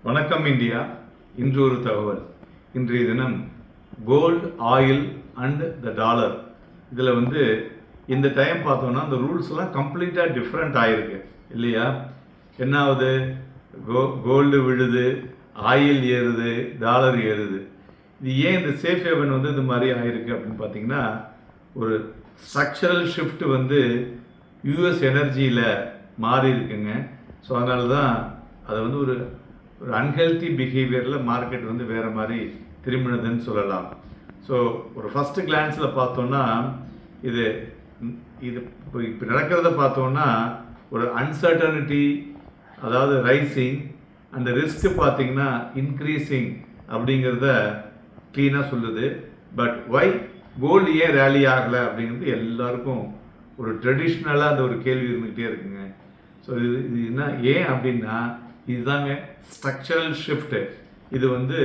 வணக்கம் இந்தியா. இன்று ஒரு தகவல். இன்றைய தினம் gold, oil and the dollar, இதில் இந்த டைம் பார்த்தோன்னா அந்த ரூல்ஸ்லாம் கம்ப்ளீட்டாக டிஃப்ரெண்ட் ஆகிருக்கு இல்லையா? என்ன ஆகுது? கோல்டு விழுது, ஆயில் ஏறுது, டாலர் ஏறுது. இது ஏன் இந்த சேஃப் ஹேவன் இது மாதிரி ஆகிருக்கு அப்படின்னு பார்த்தீங்கன்னா, ஒரு ஸ்ட்ரக்சரல் ஷிஃப்ட் யூஎஸ் எனர்ஜியில் மாறி இருக்குங்க. ஸோ அதனால தான் அதை ஒரு அன்ஹெல்த்தி பிஹேவியரில் மார்க்கெட் வேறு மாதிரி திரும்பினதுன்னு சொல்லலாம். ஸோ ஒரு ஃபஸ்ட்டு கிளான்ஸில் பார்த்தோன்னா இது இப்போ நடக்கிறத பார்த்தோன்னா ஒரு அன்சர்டனிட்டி, அதாவது ரைசிங், அந்த ரிஸ்க்கு பார்த்திங்கன்னா இன்க்ரீஸிங் அப்படிங்கிறத க்ளீனாக சொல்லுது. பட் ஒய் கோல்டு ஏன் ரேலி ஆகலை அப்படிங்கிறது எல்லாருக்கும் ஒரு ட்ரெடிஷ்னலாக அந்த ஒரு கேள்வி இருந்துக்கிட்டே இருக்குங்க. ஸோ இது என்ன ஏன் அப்படின்னா, இதுதாங்க ஸ்ட்ரக்சரல் ஷிஃப்ட்டு. இது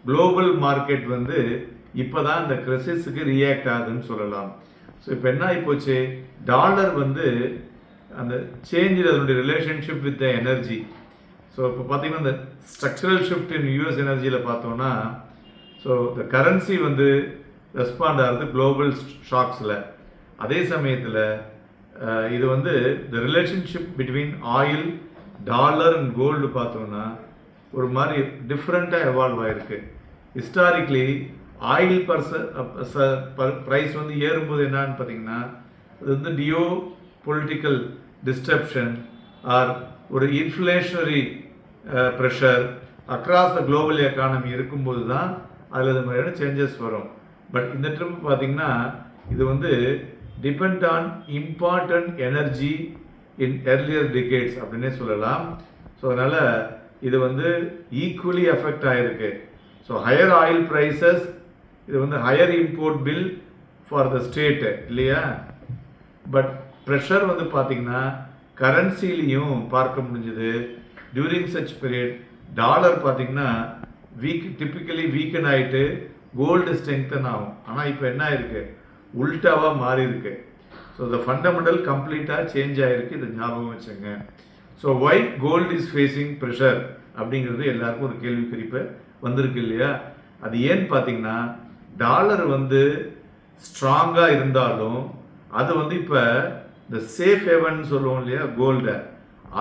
குளோபல் மார்க்கெட் இப்போ தான் இந்த கிரைசிஸுக்கு ரியாக்ட் ஆகுதுன்னு சொல்லலாம். ஸோ இப்போ என்ன ஆகிப்போச்சு, டாலர் அந்த சேஞ்ச் அதனுடைய relationship with the energy. So இப்போ பார்த்தீங்கன்னா இந்த ஸ்ட்ரக்சரல் ஷிஃப்ட் இன் யூஎஸ் எனர்ஜியில் பார்த்தோன்னா, ஸோ இந்த கரன்சி ரெஸ்பாண்ட் ஆகுது குளோபல் ஷாக்ஸில். அதே சமயத்தில் இது the relationship between oil, dollar and gold பார்த்தோன்னா ஒரு மாதிரி டிஃப்ரெண்ட்டாக எவால்வ் ஆகிருக்கு. ஹிஸ்டாரிக்லி ஆயில் ப்ரைஸ் ஏறும்போது என்னான்னு பார்த்தீங்கன்னா, அது டியோ பொலிட்டிக்கல் டிஸ்டர்ப்ஷன் ஆர் ஒரு inflationary pressure across the global economy இருக்கும்போது தான் அதில் இது மாதிரியான சேஞ்சஸ் வரும். பட் இந்த ட்ரிப் பார்த்தீங்கன்னா இது depend on important energy in earlier decades அப்படின்னே சொல்லலாம். ஸோ அதனால் இது ஈக்குவலி அஃபெக்ட் ஆகிருக்கு. ஸோ ஹையர் ஆயில் ப்ரைஸஸ், இது higher import bill for the state இல்லையா? பட் ப்ரெஷர் பார்த்திங்கன்னா கரன்சிலையும் பார்க்க முடிஞ்சுது. டியூரிங் சச் பீரியட் டாலர் பார்த்திங்கன்னா டிப்பிக்கலி வீக்கன் ஆகிட்டு கோல்டு ஸ்ட்ரெங்தன் ஆகும். ஆனால் இப்போ என்ன ஆயிருக்கு, உல்டாவாக மாறி இருக்கு. ஸோ த ஃபண்டமெண்டல் கம்ப்ளீட்டாக சேஞ்ச் ஆகிருக்கு. இதை ஞாபகம் வச்சுங்க. So why gold is facing pressure அப்படிங்கிறது எல்லாருக்கும் ஒரு கேள்விக்குறிப்பு வந்திருக்கு இல்லையா? அது ஏன்னு பார்த்தீங்கன்னா, டாலர் ஸ்ட்ராங்காக இருந்தாலும் அது இப்போ இந்த சேஃப் ஹேவன் சொல்லுவோம் இல்லையா, கோல்டை,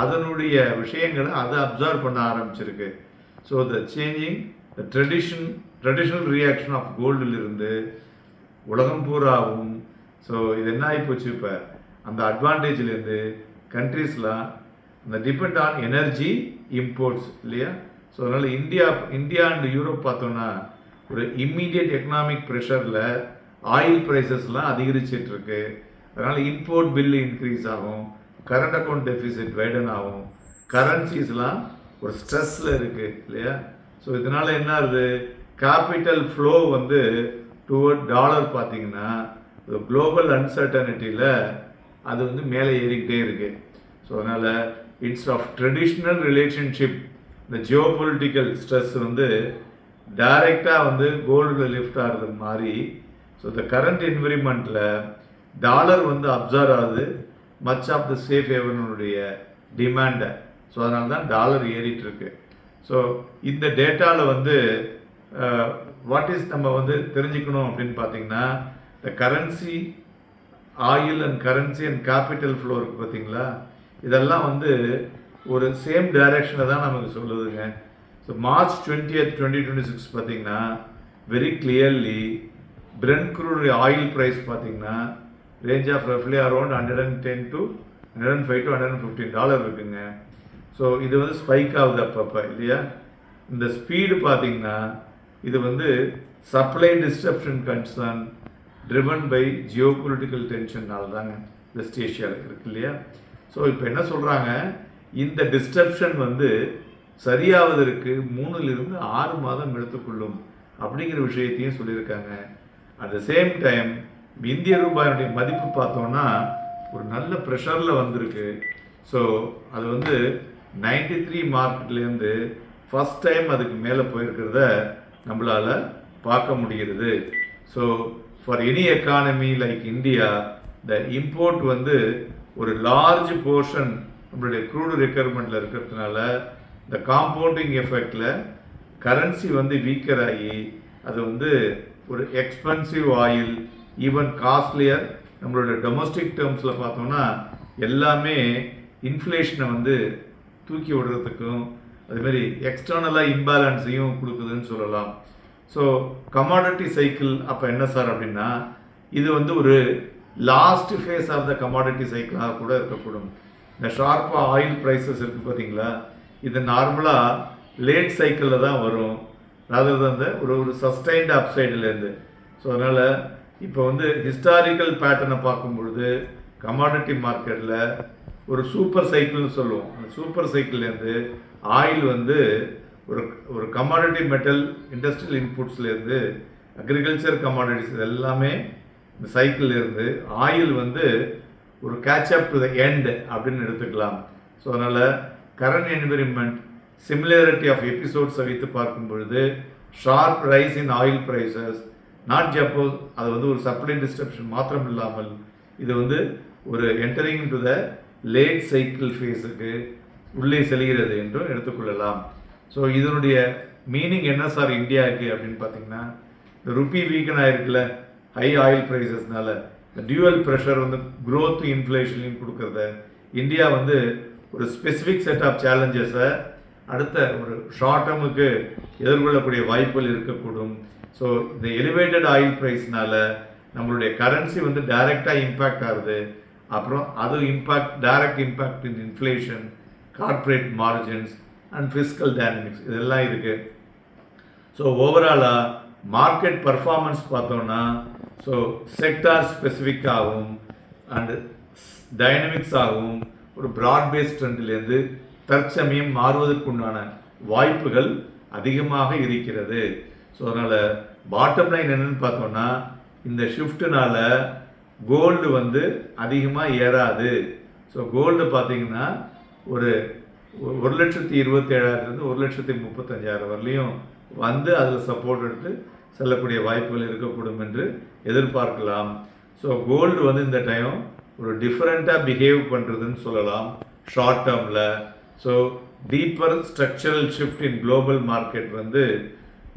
அதனுடைய விஷயங்களை அதை அப்சர்வ் பண்ண ஆரம்பிச்சிருக்கு. So the changing the traditional reaction of கோல்டிலிருந்து உலகம் பூராவும். ஸோ இது என்ன ஆகிப்போச்சு, இப்போ அந்த அட்வான்டேஜ்லேருந்து கண்ட்ரீஸ்லாம் அந்த டிபெண்ட் ஆன் எனர்ஜி இம்போர்ட்ஸ் இல்லையா? ஸோ அதனால் இந்தியா அண்ட் யூரோப் பார்த்தோன்னா ஒரு இம்மீடியட் எக்கனாமிக் ப்ரெஷரில் ஆயில் ப்ரைஸஸ்லாம் அதிகரிச்சிட்ருக்கு. அதனால் இம்போர்ட் பில்லு இன்க்ரீஸ் ஆகும், கரண்ட் அக்கௌண்ட் டெஃபிசிட் வைடன் ஆகும், கரன்சிஸ்லாம் ஒரு ஸ்ட்ரெஸ்ஸில் இருக்குது இல்லையா? ஸோ இதனால் என்ன ஆகுது, கேபிட்டல் ஃப்ளோ டுவர்ட் டாலர் பார்த்தீங்கன்னா குளோபல் அன்சர்டனிட்டியில் அது மேலே ஏறிக்கிட்டே இருக்குது. ஸோ அதனால் இன்ஸ்ட் ஆஃப் ட்ரெடிஷ்னல் ரிலேஷன்ஷிப், இந்த ஜியோபொலிட்டிக்கல் ஸ்ட்ரெஸ் டைரெக்டாக கோல்டில் லிஃப்ட் ஆகிறது மாதிரி. ஸோ இந்த கரண்ட் என்விரான்மெண்ட்டில் டாலர் அப்சர்வ் ஆகுது மச் ஆஃப் த சேஃப் ஹேவனுடைய டிமாண்டை. ஸோ அதனால தான் டாலர் ஏறிட்டுருக்கு. ஸோ இந்த டேட்டாவில் வாட் இஸ் நம்ம தெரிஞ்சுக்கணும் அப்படின்னு பார்த்தீங்கன்னா, இந்த currency, oil and currency and capital flow இருக்குது பார்த்தீங்களா, இதெல்லாம் ஒரு சேம் டைரக்ஷனில் தான் நமக்கு சொல்லுதுங்க. ஸோ March 20th, 2026 பார்த்தீங்கன்னா very clearly Brent crude oil price பார்த்தீங்கன்னா ரேஞ்ச் ஆஃப் ரஃப்லி அரௌண்ட் $110 to $105 to $115 இருக்குங்க. ஸோ இது ஸ்பைக் ஆகுது அப்பப்போ இல்லையா? இந்த ஸ்பீடு பார்த்தீங்கன்னா இது supply disruption concern driven by geopolitical டென்ஷன்னால தாங்க வெஸ்ட் ஏஷியாவில் இருக்கு இல்லையா? ஸோ இப்போ என்ன சொல்கிறாங்க, இந்த டிஸ்டர்ப்ஷன் சரியாவதற்கு 3 to 6 மாதம் எடுத்துக்கொள்ளும் அப்படிங்கிற விஷயத்தையும் சொல்லியிருக்காங்க. அட் த சேம் டைம் இந்திய ரூபாயினுடைய மதிப்பு பார்த்தோன்னா ஒரு நல்ல ப்ரெஷரில் வந்திருக்கு. ஸோ அது 93 மார்க்லேருந்து ஃபஸ்ட் டைம் அதுக்கு மேலே போயிருக்கிறத நம்மளால் பார்க்க முடிகிறது. So for any economy like India, the import ஒரு லார்ஜ் போர்ஷன் நம்மளுடைய க்ரூடு ரெக்யர்மெண்ட்டில் இருக்கிறதுனால இந்த காம்பவுண்டிங் எஃபெக்டில் கரன்சி வந்து வீக்கர் ஆகி அது வந்து ஒரு எக்ஸ்பென்சிவ் ஆயில், ஈவன் காஸ்ட்லியர். நம்மளோட டொமஸ்டிக் டேர்ம்ஸில் பார்த்தோம்னா எல்லாமே இன்ஃப்ளேஷனை வந்து தூக்கி விடுறதுக்கும் அதுமாரி எக்ஸ்டர்னலாக இம்பேலன்ஸையும் கொடுக்குதுன்னு சொல்லலாம். ஸோ கமாடிட்டி சைக்கிள் அப்போ என்ன சார் அப்படின்னா, இது வந்து ஒரு last phase of the commodity சைக்கிளாக கூட இருக்கக்கூடும். இந்த ஷார்ப்பாக ஆயில் ப்ரைஸஸ் இருக்குது பார்த்தீங்களா, இது நார்மலாக லேட் சைக்கிளில் தான் வரும், ராதர் தான் இந்த ஒரு சஸ்டைன்டு அப்சைட்லேருந்து. ஸோ அதனால் இப்போ வந்து ஹிஸ்டாரிக்கல் பேட்டர்னை பார்க்கும் பொழுது கமாடிட்டி மார்க்கெட்டில் ஒரு சூப்பர் சைக்கிள்னு சொல்லுவோம். அந்த சூப்பர் சைக்கிள்லேருந்து ஆயில் வந்து ஒரு கமாடிட்டி மெட்டல், இண்டஸ்ட்ரியல் இன்புட்ஸ்லேருந்து அக்ரிகல்ச்சர் கமாடிட்டிஸ், இது எல்லாமே இந்த சைக்கிள் இருந்து ஆயில் வந்து ஒரு கேட்சப் டு த எண்ட் அப்படின்னு எடுத்துக்கலாம். ஸோ அதனால் கரண்ட் என்விரான்மெண்ட் சிமிலாரிட்டி ஆஃப் எபிசோட்ஸை வைத்து பார்க்கும் பொழுது sharp rise in oil prices not suppose அது வந்து ஒரு சப்ளை டிஸ்ட்ரப்ஷன் மாத்திரம் இல்லாமல் இது வந்து ஒரு entering to the late cycle ஃபேஸுக்கு உள்ளே செல்கிறது என்றும் எடுத்துக்கொள்ளலாம். ஸோ இதனுடைய மீனிங் என்ன சார் இந்தியாவுக்கு அப்படின்னு பார்த்தீங்கன்னா, இந்த ருப்பி வீக்கன் ஆகிருக்குல்ல ஹை ஆயில் ப்ரைஸஸ்னால, இந்த டியூவல் ப்ரெஷர் வந்து க்ரோத் இன்ஃப்ளேஷன்லையும் கொடுக்குறத இந்தியா வந்து ஒரு ஸ்பெசிஃபிக் செட் ஆஃப் சேலஞ்சஸை அடுத்த ஒரு ஷார்ட் டேர்முக்கு எதிர்கொள்ளக்கூடிய வாய்ப்புகள் இருக்கக்கூடும். ஸோ இந்த எலிவேட்டட் ஆயில் ப்ரைஸ்னால நம்மளுடைய கரன்சி வந்து டைரெக்டாக இம்பேக்ட் ஆகுது. அப்புறம் அது direct impact in inflation, corporate margins and fiscal dynamics இதெல்லாம் இருக்குது. ஸோ ஓவராலாக மார்க்கெட் பர்ஃபார்மன்ஸ் பார்த்தோன்னா ஸோ செக்டார் ஸ்பெசிஃபிக்காகவும் அண்டு டைனமிக்ஸாகவும் ஒரு ப்ராட் பேஸ்ட் ட்ரெண்ட்லேருந்து தற்சமயம் மாறுவதற்குண்டான வாய்ப்புகள் அதிகமாக இருக்கிறது. ஸோ அதனால் பாட்டம் லைன் என்னென்னு பார்த்தோன்னா, இந்த ஷிஃப்ட்டுனால கோல்டு வந்து அதிகமாக ஏறாது. ஸோ கோல்டு பார்த்தீங்கன்னா ஒரு 1,27,000 1,35,000 வரலையும் வந்து அதில் சப்போர்ட் எடுத்து செல்லக்கூடிய வாய்ப்புகள் இருக்கக்கூடும் என்று எதிர்பார்க்கலாம். ஸோ கோல்டு வந்து இந்த டைம் ஒரு டிஃப்ரெண்ட்டாக பிஹேவ் பண்ணுறதுன்னு சொல்லலாம் ஷார்ட் டேர்மில். So deeper structural shift in global market வந்து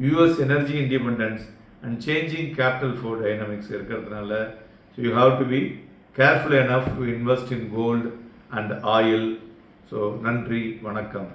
US energy independence and changing capital flow dynamics இருக்கிறதுனால so you have to be careful enough to invest in gold and oil. So நன்றி, வணக்கம்.